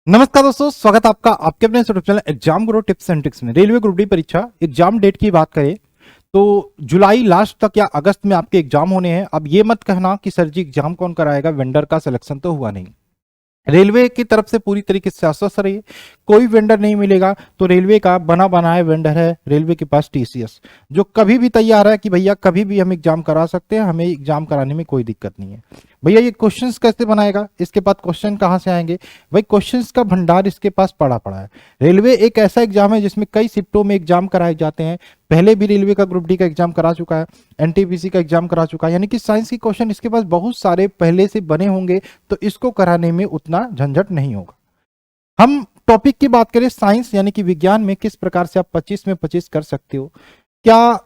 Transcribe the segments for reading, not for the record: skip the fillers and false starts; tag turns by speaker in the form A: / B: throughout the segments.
A: नमस्कार दोस्तों, स्वागत है आपका आपके अपने YouTube channel exam Guru tips and tricks में। रेलवे ग्रुप डी परीक्षा एग्जाम डेट की बात करें तो जुलाई लास्ट तक या अगस्त में आपके एग्जाम होने हैं। अब ये मत कहना कि सर जी एग्जाम कौन कराएगा, वेंडर का सिलेक्शन तो हुआ नहीं। रेलवे की तरफ से पूरी तरीके से आश्वस्त रहिए, कोई वेंडर नहीं मिलेगा। तो रेलवे का बना बनाया वेंडर है रेलवे के पास टीसीएस, जो कभी भी तैयार है कि भैया कभी भी हम एग्जाम करा सकते हैं, हमें एग्जाम कराने में कोई दिक्कत नहीं है। भैया ये क्वेश्चंस कैसे बनाएगा, इसके बाद क्वेश्चन कहाँ से आएंगे, भाई क्वेश्चंस का भंडार इसके पास पड़ा पड़ा है। रेलवे एक ऐसा एग्जाम है जिसमें कई शिफ्टों में एग्जाम कराए जाते हैं। पहले भी रेलवे का ग्रुप डी का एग्जाम करा चुका है, एनटीपीसी का एग्जाम करा चुका है, यानी कि साइंस के क्वेश्चन इसके पास बहुत सारे पहले से बने होंगे, तो इसको कराने में उतना झंझट नहीं होगा। हम टॉपिक की बात करें साइंस यानी कि विज्ञान में किस प्रकार से आप 25 में 25 कर सकते हो, क्या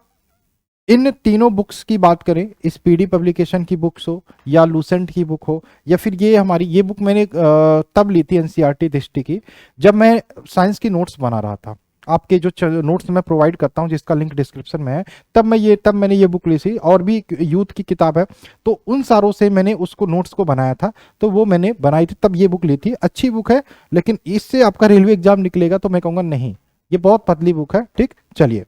A: इन तीनों बुक्स की बात करें, स्पीडी पब्लिकेशन की बुक्स हो या लूसेंट की बुक हो या फिर ये हमारी ये बुक मैंने तब ली थी एनसीईआरटी हिस्ट्री की, जब मैं साइंस की नोट्स बना रहा था। आपके जो नोट्स मैं प्रोवाइड करता हूं जिसका लिंक डिस्क्रिप्शन में है, तब मैंने ये बुक ली थी और भी यूथ की किताब है, तो उन सारों से मैंने उसको नोट्स को बनाया था, तो वो मैंने बनाई थी तब ये बुक ली थी। अच्छी बुक है, लेकिन इससे आपका रेलवे एग्जाम निकलेगा तो मैं कहूँगा नहीं, ये बहुत पतली बुक है। ठीक, चलिए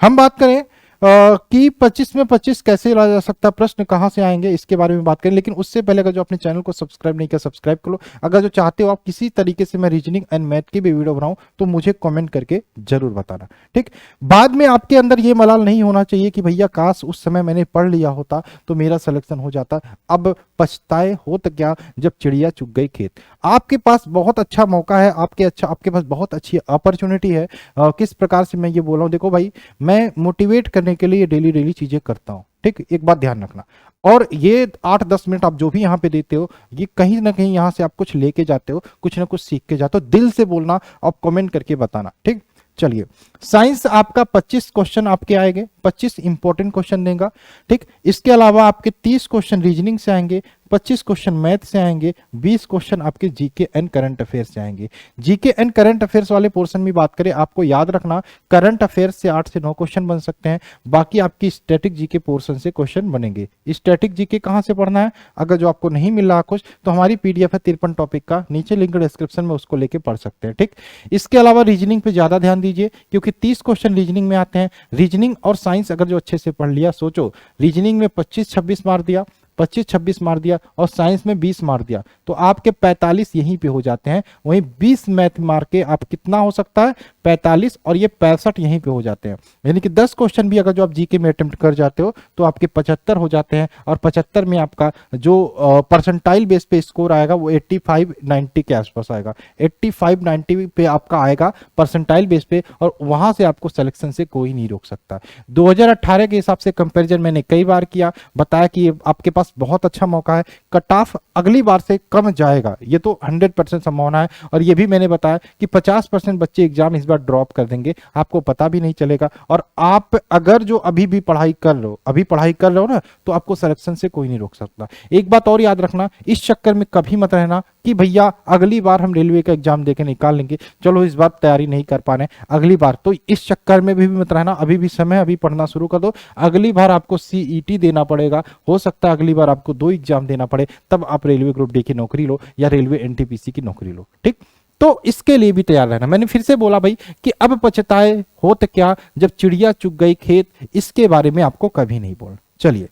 A: हम बात करें कि 25 में 25 कैसे लाया जा सकता है, प्रश्न कहां से आएंगे, इसके बारे में बात करें। लेकिन उससे पहले अगर जो अपने चैनल को सब्सक्राइब नहीं किया सब्सक्राइब कर लो। अगर जो चाहते हो आप किसी तरीके से मैं रीजनिंग एंड मैथ की भी वीडियो बनाऊं तो मुझे कमेंट करके जरूर बताना। ठीक, बाद में आपके अंदर ये मलाल नहीं होना चाहिए कि भैया काश उस समय मैंने पढ़ लिया होता तो मेरा सिलेक्शन हो जाता। अब पछताए हो तो क्या जब चिड़िया चुग गई खेत। आपके पास बहुत अच्छा मौका है, आपके पास बहुत अच्छी अपॉर्चुनिटी है। किस प्रकार से मैं ये बोल रहा हूँ, देखो भाई मैं मोटिवेट करने के लिए डेली डेली चीजें करता हूं। ठीक, एक बात ध्यान रखना, और ये 8-10 मिनट आप जो भी यहां पे देते हो, ये कहीं ना कहीं यहां से आप कुछ लेके जाते हो, कुछ ना कुछ सीख के जाते हो। दिल से बोलना और कमेंट करके बताना। ठीक, चलिए साइंस आपका 25 क्वेश्चन आपके आएंगे, 25 इंपॉर्टेंट क्वेश्चन देगा। ठीक, इसके अलावा आपके 30 क्वेश्चन रीजनिंग से आएंगे, 25 क्वेश्चन मैथ से आएंगे, 20 क्वेश्चन आपके जीके एंड करंट अफेयर्स से आएंगे। जीके एंड करंट अफेयर्स वाले पोर्शन में बात करें, आपको याद रखना करंट अफेयर्स से 8 से 9 क्वेश्चन बन सकते हैं, बाकी आपकी स्टैटिक जीके पोर्शन से क्वेश्चन बनेंगे। स्टैटिक जीके कहां से पढ़ना है, अगर जो आपको नहीं मिल रहा कुछ तो हमारी पीडीएफ है 53 टॉपिक का, नीचे लिंक डिस्क्रिप्शन में, उसको लेके पढ़ सकते हैं। ठीक, इसके अलावा रीजनिंग पे ज्यादा ध्यान दीजिए क्योंकि 30 क्वेश्चन रीजनिंग में आते हैं। रीजनिंग और साइंस अगर जो अच्छे से पढ़ लिया, सोचो रीजनिंग में 25-26 मार दिया, 25-26 मार दिया और साइंस में 20 मार दिया, तो आपके 45 यहीं पे हो जाते हैं। वहीं 20 मैथ मार के आप कितना हो सकता है 45, और ये 65 यहीं पे हो जाते हैं। यानी कि 10 क्वेश्चन भी अगर जो आप जीके में अटेम्प्ट कर जाते हो तो आपके 75 हो जाते हैं, और 75 में आपका जो परसेंटाइल बेस पे स्कोर आएगा वो 85-90 के आसपास आएगा। 85-90 पे आपका आएगा परसेंटाइल बेस पे, और वहां से आपको सिलेक्शन से कोई नहीं रोक सकता। 2018 के हिसाब से कंपैरिजन मैंने कई बार किया, बताया कि आपके पास बहुत अच्छा मौका है। कट ऑफ अगली बार से कम जाएगा, ये तो 100% संभावना है, और ये भी मैंने बताया कि 50% बच्चे एग्जाम इस बार ड्रॉप कर देंगे, आपको पता भी नहीं चलेगा। और आप अगर जो अभी भी पढ़ाई कर रहे हो ना, तो आपको सिलेक्शन से कोई नहीं रोक सकता। एक बात और याद रखना, इस चक्कर में कभी मत रहना कि भैया अगली बार हम रेलवे का एग्जाम देके निकाल लेंगे, चलो इस बार तैयारी नहीं कर पा रहे अगली बार, तो इस चक्कर में भी मत रहना। अभी भी समय, अभी पढ़ना शुरू कर दो। अगली बार आपको सीईटी देना पड़ेगा, हो सकता है अगली बार आपको 2 एग्जाम देना पड़े, तब आप रेलवे ग्रुप डी की नौकरी लो या रेलवे एनटीपीसी की नौकरी लो। ठीक, तो इसके लिए भी तैयार रहना। मैंने फिर से बोला भाई कि अब पछताए हो तो क्या जब चिड़िया चुग गई खेत, इसके बारे में आपको कभी नहीं बोलना। चलिए,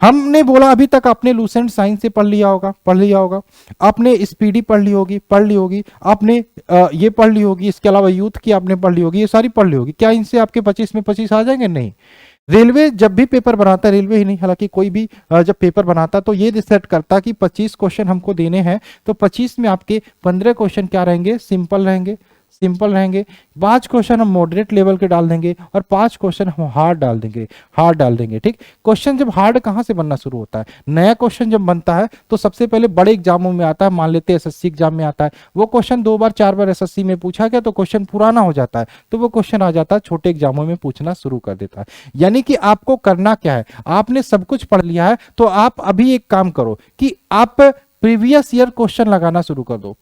A: हमने बोला अभी तक आपने लूसेंट साइंस से पढ़ लिया होगा, आपने स्पीडी पढ़ ली होगी, आपने ये पढ़ ली होगी, इसके अलावा यूथ की आपने पढ़ ली होगी, ये सारी पढ़ ली होगी। क्या इनसे आपके 25 में 25 आ जाएंगे? नहीं। रेलवे जब भी पेपर बनाता है, रेलवे ही नहीं हालांकि कोई भी जब पेपर बनाता है तो ये डिसाइड करता है कि 25 क्वेश्चन हमको देने हैं, तो 25 में आपके 15 क्वेश्चन क्या रहेंगे, सिंपल रहेंगे। 5 क्वेश्चन हम मॉडरेट लेवल के डाल देंगे और 5 क्वेश्चन हम हार्ड डाल देंगे। ठीक, क्वेश्चन जब हार्ड कहां से बनना शुरू होता है, नया क्वेश्चन जब बनता है तो सबसे पहले बड़े एग्जामों में आता है, मान लेते हैं एसएससी एग्जाम में आता है, वो क्वेश्चन 2 बार 4 बार एसएससी में पूछा गया तो क्वेश्चन पुराना हो जाता है, तो वो क्वेश्चन आ जाता है छोटे एग्जामों में पूछना शुरू कर देता है। यानी कि आपको करना क्या है, आपने सब कुछ पढ़ लिया है, तो आप अभी एक काम करो कि आप प्रीवियस ईयर क्वेश्चन लगाना शुरू कर दो,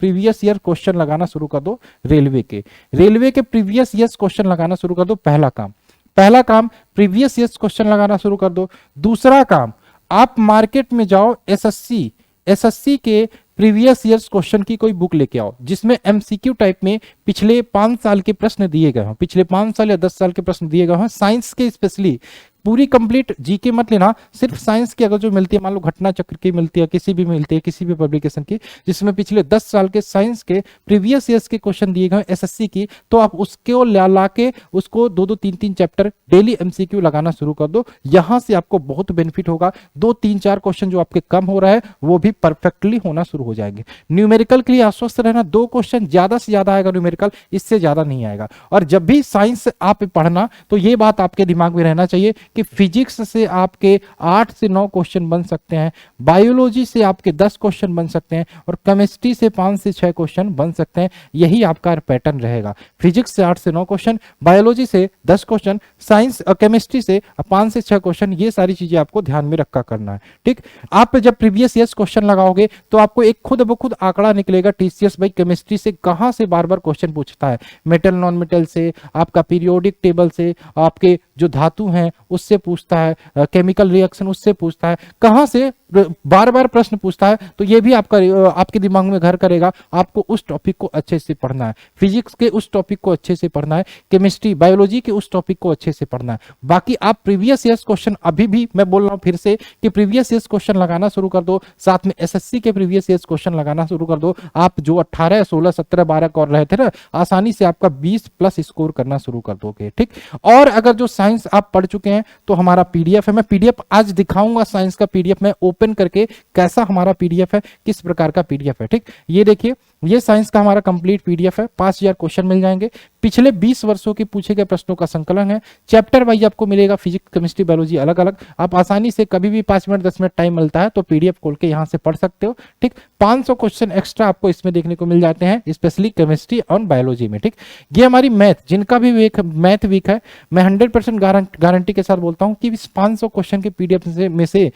A: रेलवे के प्रीवियस ईयर क्वेश्चन लगाना शुरू कर दो। पहला काम प्रीवियस ईयर क्वेश्चन लगाना शुरू कर दो। दूसरा काम, आप मार्केट में जाओ, एसएससी के प्रीवियस ईयर्स क्वेश्चन की कोई बुक लेके आओ जिसमें एमसीक्यू टाइप में पिछले 5 साल के प्रश्न दिए गए हों, पिछले 5 साल या 10 साल के प्रश्न दिए गए हों साइंस के स्पेशली। पूरी कंप्लीट जीके मत लेना, सिर्फ साइंस की अगर जो मिलती है, मान लो घटना चक्र की मिलती है, किसी भी मिलती है, किसी भी पब्लिकेशन की, जिसमें पिछले 10 साल के साइंस के प्रीवियस ईयर्स के क्वेश्चन दिए गए एसएससी की, तो आप उसको ला के उसको 2-2 3-3 चैप्टर डेली एमसीक्यू लगाना शुरू कर दो। यहां से आपको बहुत बेनिफिट होगा। 2-3-4 क्वेश्चन जो आपके कम हो रहा है वो भी परफेक्टली होना शुरू हो जाएंगे। न्यूमेरिकल के लिए आश्वस्त रहना, 2 क्वेश्चन ज्यादा से ज्यादा आएगा न्यूमेरिकल, इससे ज्यादा नहीं आएगा। और जब भी साइंस आप पढ़ना तो ये बात आपके दिमाग में रहना चाहिए कि फिजिक्स से आपके 8 से 9 क्वेश्चन बन सकते हैं, बायोलॉजी से आपके 10 क्वेश्चन बन सकते हैं, और केमिस्ट्री से 5 से 6 क्वेश्चन बन सकते हैं। यही आपका पैटर्न रहेगा। फिजिक्स से 8 से 9 क्वेश्चन, बायोलॉजी से 10 क्वेश्चन, साइंस और केमिस्ट्री से 5 से 6 क्वेश्चन। ये सारी चीजें आपको ध्यान में रखा करना है। ठीक, आप जब प्रीवियस ईयर्स क्वेश्चन लगाओगे तो आपको एक खुद ब खुद आंकड़ा निकलेगा टीसीएस भाई केमिस्ट्री से कहां से बार बार क्वेश्चन पूछता है। मेटल नॉन मेटल से, आपका पीरियोडिक टेबल से, आपके जो धातु हैं उससे पूछता है, केमिकल रिएक्शन उससे पूछता है, कहां से बार बार प्रश्न पूछता है। तो ये भी आपके दिमाग में घर करेगा। आपको उस टॉपिक को अच्छे से पढ़ना है, फिजिक्स के उस टॉपिक को अच्छे से पढ़ना है, केमिस्ट्री बायोलॉजी के उस टॉपिक को अच्छे से पढ़ना है। बाकी आप प्रीवियस ईयर्स क्वेश्चन, अभी भी मैं बोल रहा हूं फिर से कि प्रीवियस ईयर्स क्वेश्चन लगाना शुरू कर दो, साथ में एसएससी के प्रीवियस ईयर्स क्वेश्चन लगाना शुरू कर दो। आप जो 18, 16, 17, 12 कर रहे थे ना, आसानी से आपका 20+ स्कोर करना शुरू कर दोगे। ठीक, और अगर जो साइंस आप पढ़ चुके हैं तो हमारा पीडीएफ है, मैं पीडीएफ आज दिखाऊंगा, साइंस का पीडीएफ मैं ओपन करके कैसा हमारा पीडीएफ है, किस प्रकार का पीडीएफ है। ठीक, ये देखिए, ये साइंस का हमारा कंप्लीट पीडीएफ है। 5000 क्वेश्चन मिल जाएंगे, पिछले 20 वर्षों के पूछे गए प्रश्नों का संकलन है। चैप्टर वाइज आपको मिलेगा, फिजिक्स केमिस्ट्री बायोलॉजी अलग अलग। आप आसानी से कभी भी 5 मिनट 10 मिनट टाइम मिलता है तो पीडीएफ खोल के यहां से पढ़ सकते हो। ठीक, 500 क्वेश्चन एक्स्ट्रा आपको इसमें देखने को मिल जाते हैं, स्पेशली केमिस्ट्री और बायोलॉजी में। ठीक, ये हमारी मैथ, जिनका भी मैथ वीक है, मैं 100% गारंटी के साथ बोलता हूं कि इस 500 क्वेश्चन के पीडीएफ में से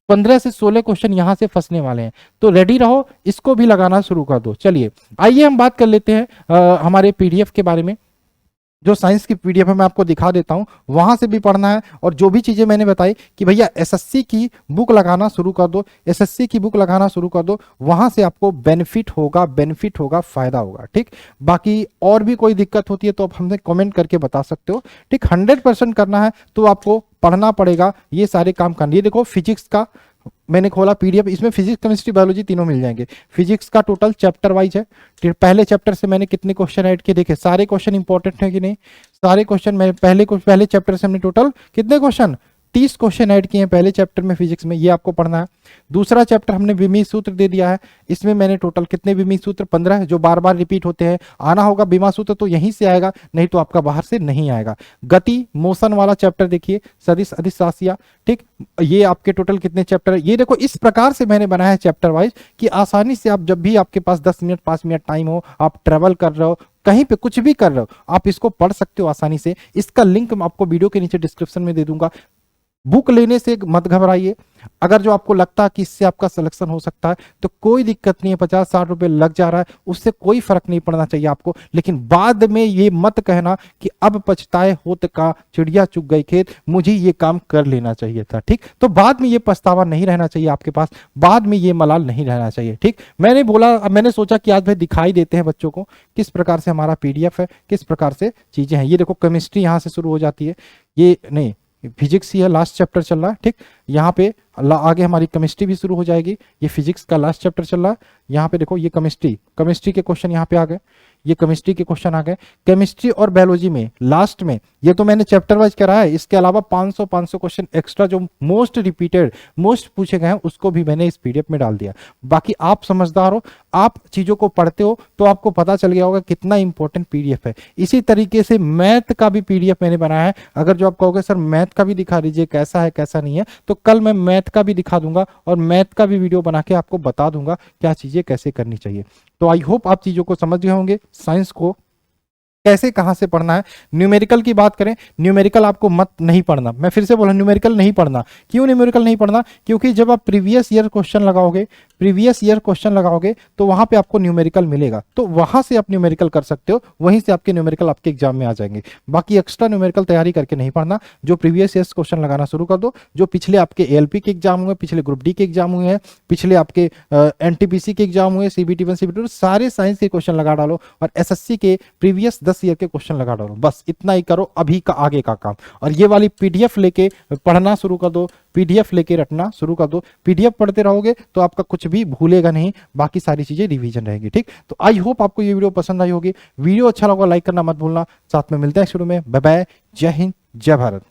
A: 15 से 16 क्वेश्चन यहां से फंसने वाले हैं। तो रेडी रहो, इसको भी लगाना शुरू कर दो। चलिए आइए हम बात कर लेते हैं हमारे पीडीएफ के बारे में। जो साइंस की पीडीएफ है मैं आपको दिखा देता हूं, वहां से भी पढ़ना है। और जो भी चीजें मैंने बताई कि भैया एसएससी की बुक लगाना शुरू कर दो, एसएससी की बुक लगाना शुरू कर दो, वहां से आपको बेनिफिट होगा, फायदा होगा। ठीक, बाकी और भी कोई दिक्कत होती है तो आप हमसे कमेंट करके बता सकते हो। ठीक, 100% करना है तो आपको पढ़ना पड़ेगा, ये सारे काम करना। ये देखो फिजिक्स का मैंने खोला पीडीएफ, इसमें फिजिक्स केमिस्ट्री बायोलॉजी तीनों मिल जाएंगे। फिजिक्स का टोटल चैप्टर वाइज है, पहले चैप्टर से मैंने कितने क्वेश्चन ऐड किए देखे, सारे क्वेश्चन इंपॉर्टेंट है कि नहीं, सारे क्वेश्चन मैंने पहले चैप्टर से हमने टोटल कितने क्वेश्चन, 30 क्वेश्चन ऐड किए हैं पहले चैप्टर में फिजिक्स में, ये आपको पढ़ना है। दूसरा चैप्टर हमने विमीय सूत्र दे दिया है, इसमें मैंने टोटल कितने विमीय सूत्र, 15 है, जो बार बार रिपीट होते हैं। आना होगा बीमा सूत्र तो यहीं से आएगा, नहीं तो आपका बाहर से नहीं आएगा। गति मोशन वाला चैप्टर देखिए, सदिश अदिश राशियां। ठीक, ये आपके टोटल कितने चैप्टर है, ये देखो इस प्रकार से मैंने बनाया है चैप्टर वाइज कि आसानी से आप जब भी आपके पास 10 मिनट 5 मिनट टाइम हो, आप ट्रेवल कर रहे हो, कहीं पे कुछ भी कर रहे हो, आप इसको पढ़ सकते हो आसानी से। इसका लिंक मैं आपको वीडियो के नीचे डिस्क्रिप्शन में दे दूंगा। बुक लेने से मत घबराइए, अगर जो आपको लगता है कि इससे आपका सिलेक्शन हो सकता है तो कोई दिक्कत नहीं है, 50-60 रुपए लग जा रहा है, उससे कोई फर्क नहीं पड़ना चाहिए आपको। लेकिन बाद में ये मत कहना कि अब पछताए होत का चिड़िया चुग गई खेत, मुझे ये काम कर लेना चाहिए था। ठीक, तो बाद में ये पछतावा नहीं रहना चाहिए आपके पास, बाद में ये मलाल नहीं रहना चाहिए। ठीक, मैंने बोला, मैंने सोचा कि आज भाई दिखाई देते हैं बच्चों को किस प्रकार से हमारा पीडीएफ है, किस प्रकार से चीजें हैं। ये देखो केमिस्ट्री यहां से शुरू हो जाती है, ये नहीं फिजिक्स ही है, लास्ट चैप्टर चल रहा है। ठीक, यहाँ पे आगे हमारी केमिस्ट्री भी शुरू हो जाएगी। ये फिजिक्स का लास्ट चैप्टर चल रहा है, यहाँ पे देखो ये केमिस्ट्री के क्वेश्चन यहाँ पे आ गए, ये केमिस्ट्री के क्वेश्चन आ गए। केमिस्ट्री और बायोलॉजी में लास्ट में, ये तो मैंने चैप्टर वाइज करा है, इसके अलावा 500 क्वेश्चन एक्स्ट्रा जो मोस्ट रिपीटेड मोस्ट पूछे गए हैं उसको भी मैंने इस पीडीएफ में डाल दिया। बाकी आप समझदार हो, आप चीजों को पढ़ते हो तो आपको पता चल गया होगा कितना इंपॉर्टेंट पीडीएफ है। इसी तरीके से मैथ का भी पीडीएफ मैंने बनाया है। अगर जो आप कहोगे सर मैथ का भी दिखा दीजिए कैसा है कैसा नहीं है, तो कल मैं मैथ का भी दिखा दूंगा और मैथ का भी वीडियो बना के आपको बता दूंगा क्या चीजें कैसे करनी चाहिए। तो आई होप आप चीजों को समझ गए होंगे, साइंस को कैसे कहां से पढ़ना है। न्यूमेरिकल की बात करें, न्यूमेरिकल आपको मत नहीं पढ़ना, मैं फिर से बोला न्यूमेरिकल नहीं पढ़ना। क्यों न्यूमेरिकल नहीं पढ़ना? क्योंकि जब आप प्रीवियस ईयर क्वेश्चन लगाओगे, प्रीवियस ईयर क्वेश्चन लगाओगे तो वहां पे आपको न्यूमेरिकल मिलेगा, तो वहां से आप न्यूमेरिकल कर सकते हो, वहीं से आपके न्यूमेरिकल आपके एग्जाम में आ जाएंगे। बाकी एक्स्ट्रा न्यूमेरिकल तैयारी करके नहीं पढ़ना, जो प्रीवियस ईयर क्वेश्चन लगाना शुरू कर दो, जो पिछले आपके एएलपी के एग्जाम हुए, पिछले ग्रुप डी के एग्जाम हुए हैं, पिछले आपके एनटीपीसी के एग्जाम हुए, सीबीटी 1 सीबीटी 2, सारे साइंस के क्वेश्चन लगा डालो और एसएससी के प्रीवियस 10 ईयर के क्वेश्चन लगा डालो। बस इतना ही करो अभी का आगे का काम। और ये वाली पीडीएफ लेके पढ़ना शुरू कर दो, पीडीएफ लेके रटना शुरू कर दो। पीडीएफ पढ़ते रहोगे तो आपका कुछ भी भूलेगा नहीं, बाकी सारी चीजें रिवीजन रहेगी। ठीक, तो आई होप आपको ये वीडियो पसंद आई होगी। वीडियो अच्छा लगा लाइक करना मत भूलना। साथ में मिलते हैं शुरू में। बाय बाय, जय हिंद, जय भारत।